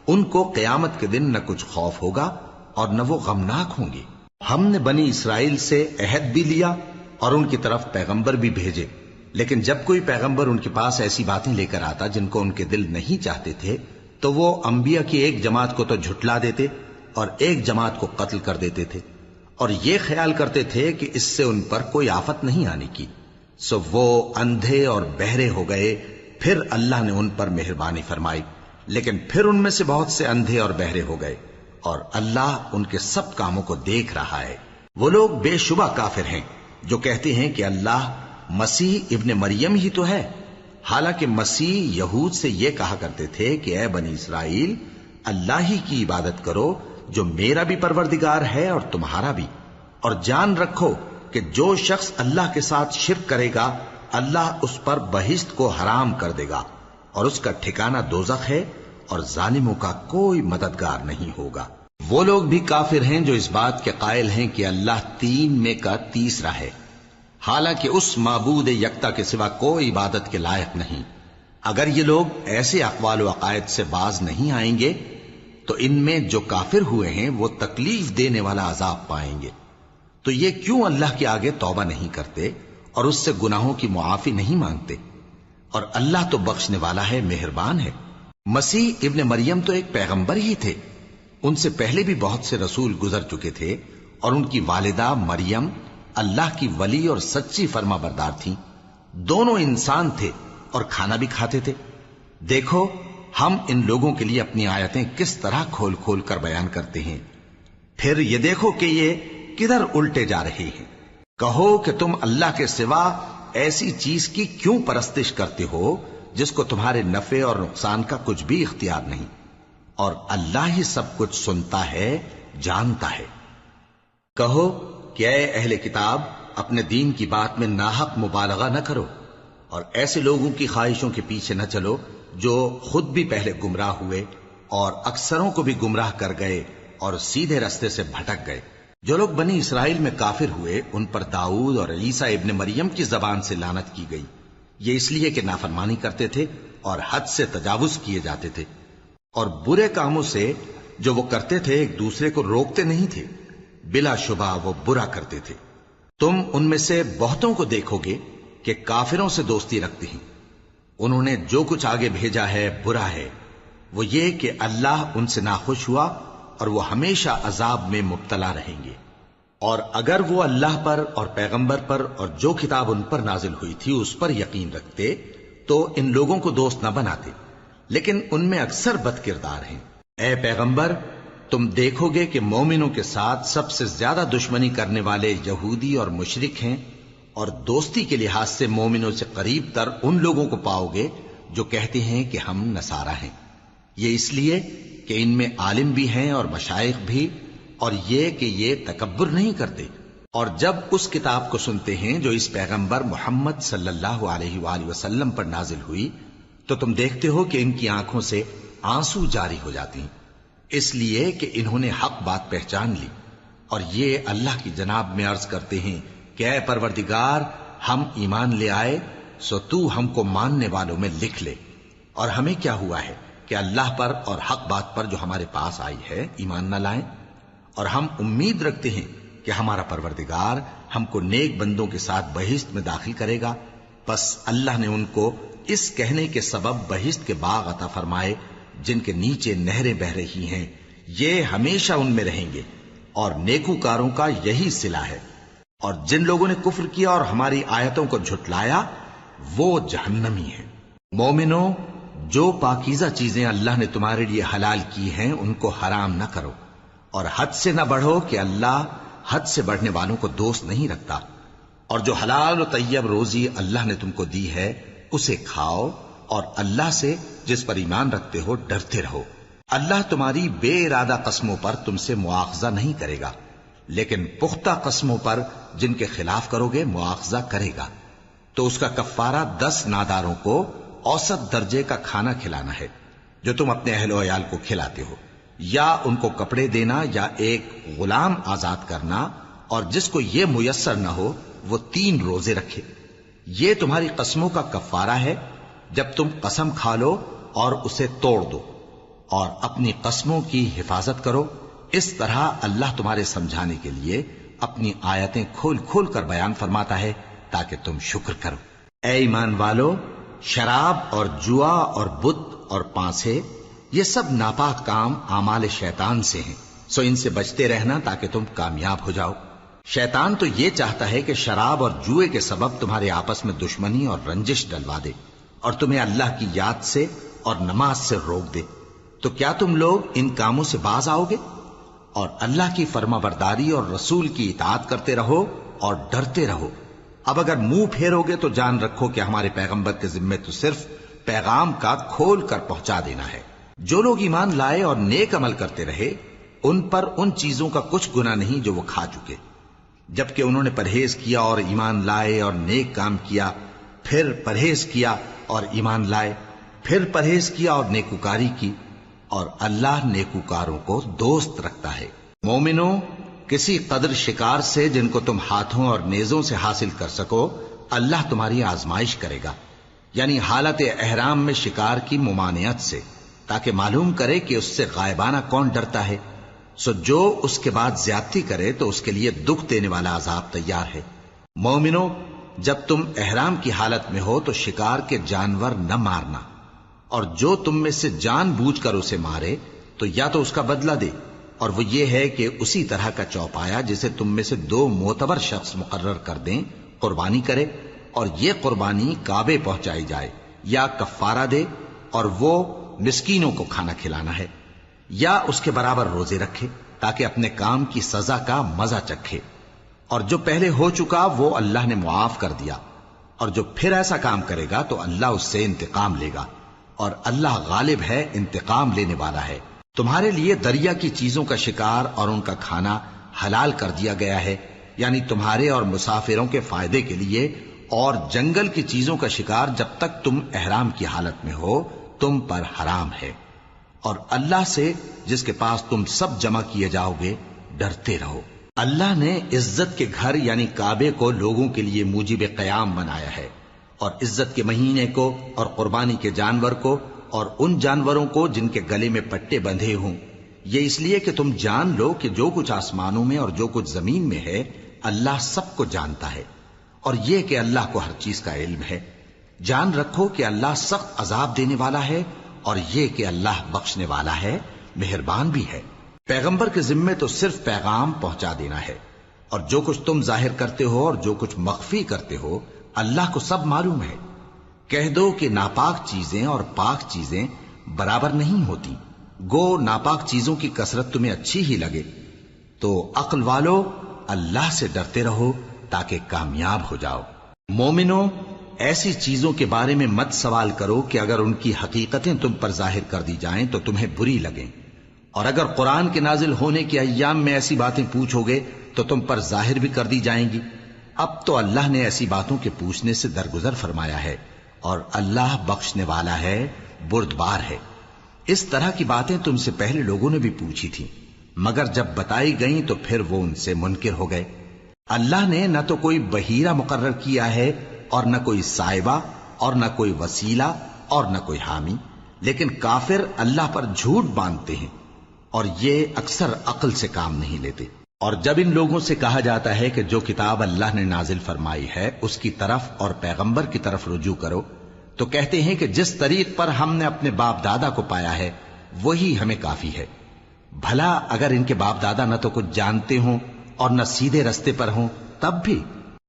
A: ان کو قیامت کے دن نہ کچھ خوف ہوگا اور نہ وہ غمناک ہوں گے۔ ہم نے بنی اسرائیل سے عہد بھی لیا اور ان کی طرف پیغمبر بھی بھیجے، لیکن جب کوئی پیغمبر ان کے پاس ایسی باتیں لے کر آتا جن کو ان کے دل نہیں چاہتے تھے تو وہ انبیاء کی ایک جماعت کو تو جھٹلا دیتے اور ایک جماعت کو قتل کر دیتے تھے، اور یہ خیال کرتے تھے کہ اس سے ان پر کوئی آفت نہیں آنے کی، سو وہ اندھے اور بہرے ہو گئے۔ پھر اللہ نے ان پر مہربانی فرمائی، لیکن پھر ان میں سے بہت سے اندھے اور بہرے ہو گئے، اور اللہ ان کے سب کاموں کو دیکھ رہا ہے۔ وہ لوگ بے شبہ کافر ہیں جو کہتے ہیں کہ اللہ مسیح ابن مریم ہی تو ہے، حالانکہ مسیح یہود سے یہ کہا کرتے تھے کہ اے بنی اسرائیل، اللہ ہی کی عبادت کرو جو میرا بھی پروردگار ہے اور تمہارا بھی، اور جان رکھو کہ جو شخص اللہ کے ساتھ شرک کرے گا اللہ اس پر بہشت کو حرام کر دے گا، اور اس کا ٹھکانہ دوزخ ہے، اور ظالموں کا کوئی مددگار نہیں ہوگا۔ وہ لوگ بھی کافر ہیں جو اس بات کے قائل ہیں کہ اللہ تین میں کا تیسرا ہے، حالانکہ اس معبود یکتا کے سوا کوئی عبادت کے لائق نہیں۔ اگر یہ لوگ ایسے اقوال و عقائد سے باز نہیں آئیں گے تو ان میں جو کافر ہوئے ہیں وہ تکلیف دینے والا عذاب پائیں گے۔ تو یہ کیوں اللہ کے آگے توبہ نہیں کرتے اور اس سے گناہوں کی معافی نہیں مانگتے؟ اور اللہ تو بخشنے والا ہے، مہربان ہے۔ مسیح ابن مریم تو ایک پیغمبر ہی تھے، ان سے پہلے بھی بہت سے رسول گزر چکے تھے، اور ان کی والدہ مریم اللہ کی ولی اور سچی فرما بردار تھیں، دونوں انسان تھے اور کھانا بھی کھاتے تھے۔ دیکھو ہم ان لوگوں کے لیے اپنی آیتیں کس طرح کھول کھول کر بیان کرتے ہیں، پھر یہ دیکھو کہ یہ کدھر الٹے جا رہے ہیں۔ کہو کہ تم اللہ کے سوا ایسی چیز کی کیوں پرستش کرتے ہو جس کو تمہارے نفع اور نقصان کا کچھ بھی اختیار نہیں، اور اللہ ہی سب کچھ سنتا ہے، جانتا ہے۔ کہو کہ اے اہل کتاب، اپنے دین کی بات میں ناحق مبالغہ نہ کرو، اور ایسے لوگوں کی خواہشوں کے پیچھے نہ چلو جو خود بھی پہلے گمراہ ہوئے اور اکثروں کو بھی گمراہ کر گئے اور سیدھے رستے سے بھٹک گئے۔ جو لوگ بنی اسرائیل میں کافر ہوئے ان پر داؤد اور عیسیٰ ابن مریم کی زبان سے لعنت کی گئی، یہ اس لیے کہ نافرمانی کرتے تھے اور حد سے تجاوز کیے جاتے تھے، اور برے کاموں سے جو وہ کرتے تھے ایک دوسرے کو روکتے نہیں تھے، بلا شبہ وہ برا کرتے تھے۔ تم ان میں سے بہتوں کو دیکھو گے کہ کافروں سے دوستی رکھتے ہیں، انہوں نے جو کچھ آگے بھیجا ہے برا ہے، وہ یہ کہ اللہ ان سے ناخوش ہوا اور وہ ہمیشہ عذاب میں مبتلا رہیں گے۔ اور اگر وہ اللہ پر اور پیغمبر پر اور جو کتاب ان پر نازل ہوئی تھی اس پر یقین رکھتے تو ان لوگوں کو دوست نہ بناتے، لیکن ان میں اکثر بد کردار ہیں۔ اے پیغمبر، تم دیکھو گے کہ مومنوں کے ساتھ سب سے زیادہ دشمنی کرنے والے یہودی اور مشرک ہیں، اور دوستی کے لحاظ سے مومنوں سے قریب تر ان لوگوں کو پاؤ گے جو کہتے ہیں کہ ہم نصارہ ہیں۔ یہ اس لیے کہ ان میں عالم بھی ہیں اور مشائخ بھی، اور یہ کہ یہ تکبر نہیں کرتے۔ اور جب اس کتاب کو سنتے ہیں جو اس پیغمبر محمد صلی اللہ علیہ وآلہ وسلم پر نازل ہوئی تو تم دیکھتے ہو کہ ان کی آنکھوں سے آنسو جاری ہو جاتی ہیں، اس لیے کہ انہوں نے حق بات پہچان لی، اور یہ اللہ کی جناب میں عرض کرتے ہیں کہ اے پروردگار، ہم ایمان لے آئے سو تو ہم کو ماننے والوں میں لکھ لے۔ اور ہمیں کیا ہوا ہے کہ اللہ پر اور حق بات پر جو ہمارے پاس آئی ہے ایمان نہ لائیں، اور ہم امید رکھتے ہیں کہ ہمارا پروردگار ہم کو نیک بندوں کے ساتھ بہشت میں داخل کرے گا۔ پس اللہ نے ان کو اس کہنے کے سبب بہشت کے باغ عطا فرمائے جن کے نیچے نہریں بہ رہی ہیں، یہ ہمیشہ ان میں رہیں گے، اور نیکوکاروں کا یہی صلہ ہے۔ اور جن لوگوں نے کفر کیا اور ہماری آیتوں کو جھٹلایا وہ جہنمی ہیں۔ مومنوں، جو پاکیزہ چیزیں اللہ نے تمہارے لیے حلال کی ہیں ان کو حرام نہ کرو، اور حد سے نہ بڑھو کہ اللہ حد سے بڑھنے والوں کو دوست نہیں رکھتا۔ اور جو حلال و طیب روزی اللہ نے تم کو دی ہے اسے کھاؤ، اور اللہ سے جس پر ایمان رکھتے ہو ڈرتے رہو۔ اللہ تمہاری بے ارادہ قسموں پر تم سے مواخذہ نہیں کرے گا، لیکن پختہ قسموں پر جن کے خلاف کرو گے مواخذہ کرے گا۔ تو اس کا کفارہ 10 ناداروں کو اوسط درجے کا کھانا کھلانا ہے جو تم اپنے اہل و عیال کو کھلاتے ہو، یا ان کو کپڑے دینا یا ایک غلام آزاد کرنا، اور جس کو یہ میسر نہ ہو وہ 3 روزے رکھے۔ یہ تمہاری قسموں کا کفارہ ہے جب تم قسم کھا لو اور اسے توڑ دو، اور اپنی قسموں کی حفاظت کرو۔ اس طرح اللہ تمہارے سمجھانے کے لیے اپنی آیتیں کھول کھول کر بیان فرماتا ہے تاکہ تم شکر کرو۔ اے ایمان والو، شراب اور جوا اور بت اور پانسے یہ سب ناپاک کام اعمال شیطان سے ہیں، سو ان سے بچتے رہنا تاکہ تم کامیاب ہو جاؤ۔ شیطان تو یہ چاہتا ہے کہ شراب اور جوئے کے سبب تمہارے آپس میں دشمنی اور رنجش ڈلوا دے، اور تمہیں اللہ کی یاد سے اور نماز سے روک دے۔ تو کیا تم لوگ ان کاموں سے باز آؤ گے؟ اور اللہ کی فرما برداری اور رسول کی اطاعت کرتے رہو اور ڈرتے رہو۔ اب اگر منہ پھیرو گے تو جان رکھو کہ ہمارے پیغمبر کے ذمے تو صرف پیغام کا کھول کر پہنچا دینا ہے۔ جو لوگ ایمان لائے اور نیک عمل کرتے رہے ان پر ان چیزوں کا کچھ گناہ نہیں جو وہ کھا چکے، جبکہ انہوں نے پرہیز کیا اور ایمان لائے اور نیک کام کیا، پھر پرہیز کیا اور ایمان لائے، پھر پرہیز کیا اور نیکوکاری کی، اور اللہ نیکوکاروں کو دوست رکھتا ہے۔ مومنوں، کسی قدر شکار سے جن کو تم ہاتھوں اور نیزوں سے حاصل کر سکو اللہ تمہاری آزمائش کرے گا، یعنی حالت احرام میں شکار کی ممانعت سے، تاکہ معلوم کرے کہ اس سے غائبانہ کون ڈرتا ہے۔ سو جو اس کے بعد زیادتی کرے تو اس کے لیے دکھ دینے والا عذاب تیار ہے۔ مومنوں، جب تم احرام کی حالت میں ہو تو شکار کے جانور نہ مارنا، اور جو تم میں سے جان بوجھ کر اسے مارے تو یا تو اس کا بدلہ دے، اور وہ یہ ہے کہ اسی طرح کا چوپایا جسے تم میں سے 2 معتبر شخص مقرر کر دیں قربانی کرے، اور یہ قربانی کعبے پہنچائی جائے، یا کفارہ دے اور وہ مسکینوں کو کھانا کھلانا ہے، یا اس کے برابر روزے رکھے تاکہ اپنے کام کی سزا کا مزہ چکھے۔ اور جو پہلے ہو چکا وہ اللہ نے معاف کر دیا، اور جو پھر ایسا کام کرے گا تو اللہ اس سے انتقام لے گا، اور اللہ غالب ہے، انتقام لینے والا ہے۔ تمہارے لیے دریا کی چیزوں کا شکار اور ان کا کھانا حلال کر دیا گیا ہے، یعنی تمہارے اور مسافروں کے فائدے کے لیے، اور جنگل کی چیزوں کا شکار جب تک تم احرام کی حالت میں ہو تم پر حرام ہے۔ اور اللہ سے جس کے پاس تم سب جمع کیے جاؤ گے ڈرتے رہو۔ اللہ نے عزت کے گھر یعنی کعبے کو لوگوں کے لیے موجب قیام بنایا ہے، اور عزت کے مہینے کو اور قربانی کے جانور کو اور ان جانوروں کو جن کے گلے میں پٹے بندھے ہوں، یہ اس لیے کہ تم جان لو کہ جو کچھ آسمانوں میں اور جو کچھ زمین میں ہے اللہ سب کو جانتا ہے، اور یہ کہ اللہ کو ہر چیز کا علم ہے۔ جان رکھو کہ اللہ سخت عذاب دینے والا ہے، اور یہ کہ اللہ بخشنے والا ہے، مہربان بھی ہے۔ پیغمبر کے ذمے تو صرف پیغام پہنچا دینا ہے، اور جو کچھ تم ظاہر کرتے ہو اور جو کچھ مخفی کرتے ہو اللہ کو سب معلوم ہے۔ کہہ دو کہ ناپاک چیزیں اور پاک چیزیں برابر نہیں ہوتی، گو ناپاک چیزوں کی کثرت تمہیں اچھی ہی لگے، تو عقل والو اللہ سے ڈرتے رہو تاکہ کامیاب ہو جاؤ۔ مومنو، ایسی چیزوں کے بارے میں مت سوال کرو کہ اگر ان کی حقیقتیں تم پر ظاہر کر دی جائیں تو تمہیں بری لگیں، اور اگر قرآن کے نازل ہونے کے ایام میں ایسی باتیں پوچھو گے تو تم پر ظاہر بھی کر دی جائیں گی۔ اب تو اللہ نے ایسی باتوں کے پوچھنے سے درگزر فرمایا ہے، اور اللہ بخشنے والا ہے، بردبار ہے۔ اس طرح کی باتیں تم سے پہلے لوگوں نے بھی پوچھی تھی، مگر جب بتائی گئیں تو پھر وہ ان سے منکر ہو گئے۔ اللہ نے نہ تو کوئی بحیرہ مقرر کیا ہے اور نہ کوئی سائبہ اور نہ کوئی وسیلہ اور نہ کوئی حامی، لیکن کافر اللہ پر جھوٹ باندھتے ہیں اور یہ اکثر عقل سے کام نہیں لیتے۔ اور جب ان لوگوں سے کہا جاتا ہے کہ جو کتاب اللہ نے نازل فرمائی ہے اس کی طرف اور پیغمبر کی طرف رجوع کرو، تو کہتے ہیں کہ جس طریق پر ہم نے اپنے باپ دادا کو پایا ہے وہی ہمیں کافی ہے۔ بھلا اگر ان کے باپ دادا نہ تو کچھ جانتے ہوں اور نہ سیدھے رستے پر ہوں تب بھی؟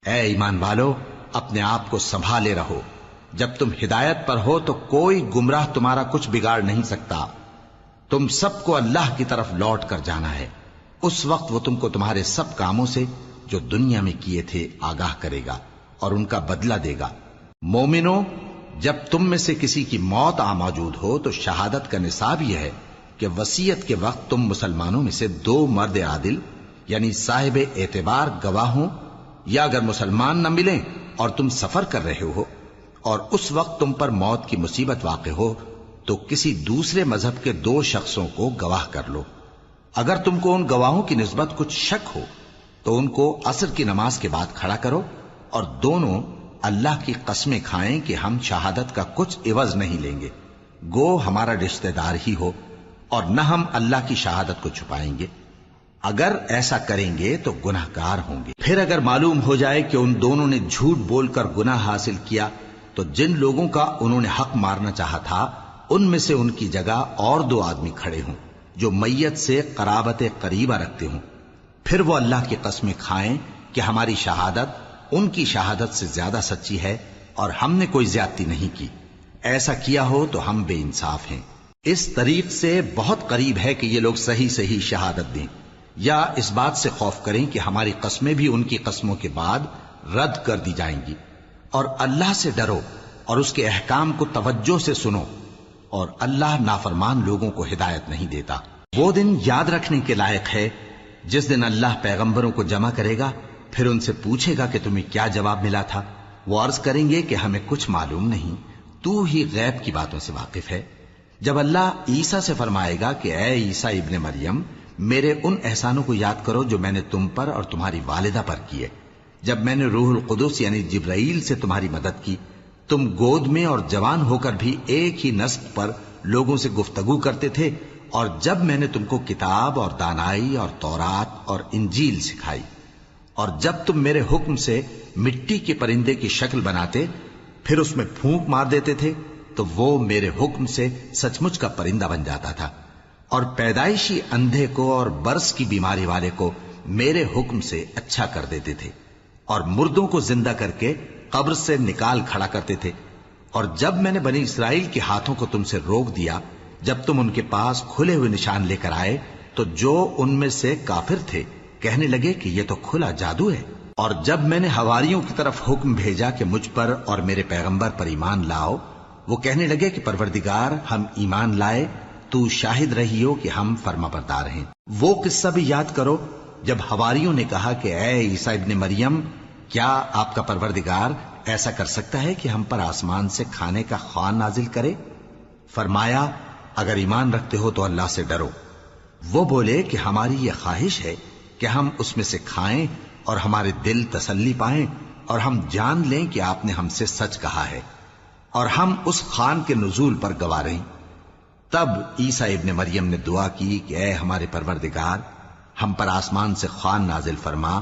A: اے ایمان والو، اپنے آپ کو سنبھالے رہو، جب تم ہدایت پر ہو تو کوئی گمراہ تمہارا کچھ بگاڑ نہیں سکتا۔ تم سب کو اللہ کی طرف لوٹ کر جانا ہے، اس وقت وہ تم کو تمہارے سب کاموں سے جو دنیا میں کیے تھے آگاہ کرے گا اور ان کا بدلہ دے گا۔ مومنو، جب تم میں سے کسی کی موت آ موجود ہو تو شہادت کا نصاب یہ ہے کہ وصیت کے وقت تم مسلمانوں میں سے 2 مرد عادل یعنی صاحب اعتبار گواہ ہوں، یا اگر مسلمان نہ ملیں اور تم سفر کر رہے ہو اور اس وقت تم پر موت کی مصیبت واقع ہو تو کسی دوسرے مذہب کے 2 شخصوں کو گواہ کر لو۔ اگر تم کو ان گواہوں کی نسبت کچھ شک ہو تو ان کو عصر کی نماز کے بعد کھڑا کرو، اور دونوں اللہ کی قسمیں کھائیں کہ ہم شہادت کا کچھ عوض نہیں لیں گے، گو ہمارا رشتہ دار ہی ہو، اور نہ ہم اللہ کی شہادت کو چھپائیں گے۔ اگر ایسا کریں گے تو گناہ گار ہوں گے۔ پھر اگر معلوم ہو جائے کہ ان دونوں نے جھوٹ بول کر گناہ حاصل کیا تو جن لوگوں کا انہوں نے حق مارنا چاہا تھا ان میں سے ان کی جگہ اور 2 آدمی کھڑے ہوں جو میت سے قرابت قریبہ رکھتے ہوں، پھر وہ اللہ کی قسمیں کھائیں کہ ہماری شہادت ان کی شہادت سے زیادہ سچی ہے اور ہم نے کوئی زیادتی نہیں کی۔ ایسا کیا ہو تو ہم بے انصاف ہیں۔ اس طریق سے بہت قریب ہے کہ یہ لوگ صحیح شہادت دیں، یا اس بات سے خوف کریں کہ ہماری قسمیں بھی ان کی قسموں کے بعد رد کر دی جائیں گی۔ اور اللہ سے ڈرو اور اس کے احکام کو توجہ سے سنو، اور اللہ نافرمان لوگوں کو ہدایت نہیں دیتا۔ وہ دن یاد رکھنے کے لائق ہے جس دن اللہ پیغمبروں کو جمع کرے گا، پھر ان سے پوچھے گا کہ تمہیں کیا جواب ملا تھا۔ وہ عرض کریں گے کہ ہمیں کچھ معلوم نہیں، تو ہی غیب کی باتوں سے واقف ہے۔ جب اللہ عیسیٰ سے فرمائے گا کہ اے عیسیٰ ابن مریم، میرے ان احسانوں کو یاد کرو جو میں نے تم پر اور تمہاری والدہ پر کیے، جب میں نے روح القدس یعنی جبرائیل سے تمہاری مدد کی، تم گود میں اور جوان ہو کر بھی ایک ہی نسق پر لوگوں سے گفتگو کرتے تھے، اور جب میں نے تم کو کتاب اور دانائی اور تورات اور انجیل سکھائی، اور جب تم میرے حکم سے مٹی کے پرندے کی شکل بناتے پھر اس میں پھونک مار دیتے تھے تو وہ میرے حکم سے سچ مچ کا پرندہ بن جاتا تھا، اور پیدائشی اندھے کو اور برس کی بیماری والے کو میرے حکم سے اچھا کر دیتے تھے، اور مردوں کو زندہ کر کے قبر سے نکال کھڑا کرتے تھے۔ اور جب میں نے بنی اسرائیل کے ہاتھوں کو تم سے روک دیا جب تم ان کے پاس کھلے ہوئے نشان لے کر آئے تو جو ان میں سے کافر تھے کہنے لگے کہ یہ تو کھلا جادو ہے۔ اور جب میں نے حواریوں کی طرف حکم بھیجا کہ مجھ پر اور میرے پیغمبر پر ایمان لاؤ، وہ کہنے لگے کہ پروردگار ہم ایمان لائے، تو شاہد رہی ہو کہ ہم فرما بردار ہیں۔ وہ قصہ بھی یاد کرو جب حواریوں نے کہا کہ اے عیسیٰ ابن مریم، کیا آپ کا پروردگار ایسا کر سکتا ہے کہ ہم پر آسمان سے کھانے کا خوان نازل کرے؟ فرمایا اگر ایمان رکھتے ہو تو اللہ سے ڈرو۔ وہ بولے کہ ہماری یہ خواہش ہے کہ ہم اس میں سے کھائیں اور ہمارے دل تسلی پائیں اور ہم جان لیں کہ آپ نے ہم سے سچ کہا ہے اور ہم اس خان کے نزول پر گواہ رہیں۔ تب عیسیٰ ابن مریم نے دعا کی کہ اے ہمارے پروردگار، ہم پر آسمان سے خوان نازل فرما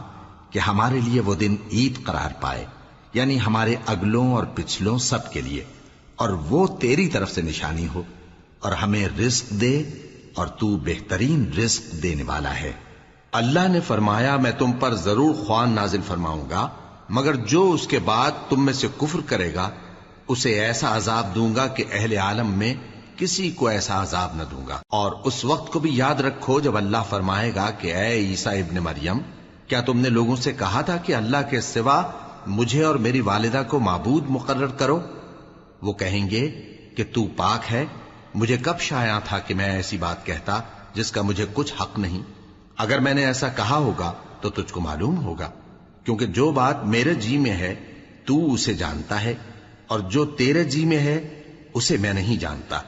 A: کہ ہمارے لیے وہ دن عید قرار پائے، یعنی ہمارے اگلوں اور پچھلوں سب کے لیے، اور وہ تیری طرف سے نشانی ہو، اور ہمیں رزق دے اور تو بہترین رزق دینے والا ہے۔ اللہ نے فرمایا میں تم پر ضرور خوان نازل فرماؤں گا، مگر جو اس کے بعد تم میں سے کفر کرے گا اسے ایسا عذاب دوں گا کہ اہل عالم میں کسی کو ایسا عذاب نہ دوں گا۔ اور اس وقت کو بھی یاد رکھو جب اللہ فرمائے گا کہ اے عیسیٰ ابن مریم، کیا تم نے لوگوں سے کہا تھا کہ اللہ کے سوا مجھے اور میری والدہ کو معبود مقرر کرو؟ وہ کہیں گے کہ تو پاک ہے، مجھے کب شایع تھا کہ میں ایسی بات کہتا جس کا مجھے کچھ حق نہیں۔ اگر میں نے ایسا کہا ہوگا تو تجھ کو معلوم ہوگا، کیونکہ جو بات میرے جی میں ہے تو اسے جانتا ہے، اور جو تیرے جی میں ہے اسے میں نہیں جانتا۔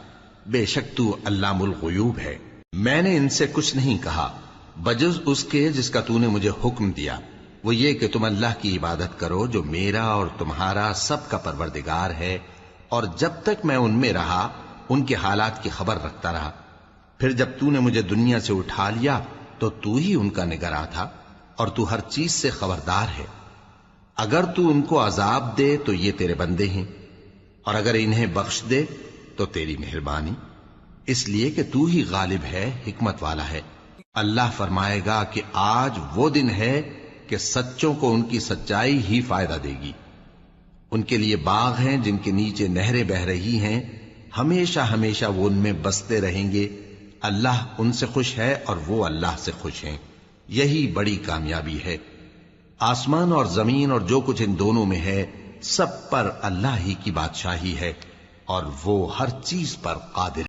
A: بے شک تو علام الغیوب ہے۔ میں نے ان سے کچھ نہیں کہا بجز اس کے جس کا تو نے مجھے حکم دیا، وہ یہ کہ تم اللہ کی عبادت کرو جو میرا اور تمہارا سب کا پروردگار ہے، اور جب تک میں ان میں رہا ان کے حالات کی خبر رکھتا رہا۔ پھر جب تو نے مجھے دنیا سے اٹھا لیا تو تو ہی ان کا نگراں تھا، اور تو ہر چیز سے خبردار ہے۔ اگر تو ان کو عذاب دے تو یہ تیرے بندے ہیں، اور اگر انہیں بخش دے تو تیری مہربانی، اس لیے کہ تو ہی غالب ہے، حکمت والا ہے۔ اللہ فرمائے گا کہ آج وہ دن ہے کہ سچوں کو ان کی سچائی ہی فائدہ دے گی۔ ان کے لیے باغ ہیں جن کے نیچے نہریں بہہ رہی ہیں، ہمیشہ ہمیشہ وہ ان میں بستے رہیں گے۔ اللہ ان سے خوش ہے اور وہ اللہ سے خوش ہیں، یہی بڑی کامیابی ہے۔ آسمان اور زمین اور جو کچھ ان دونوں میں ہے سب پر اللہ ہی کی بادشاہی ہے، اور وہ ہر چیز پر قادر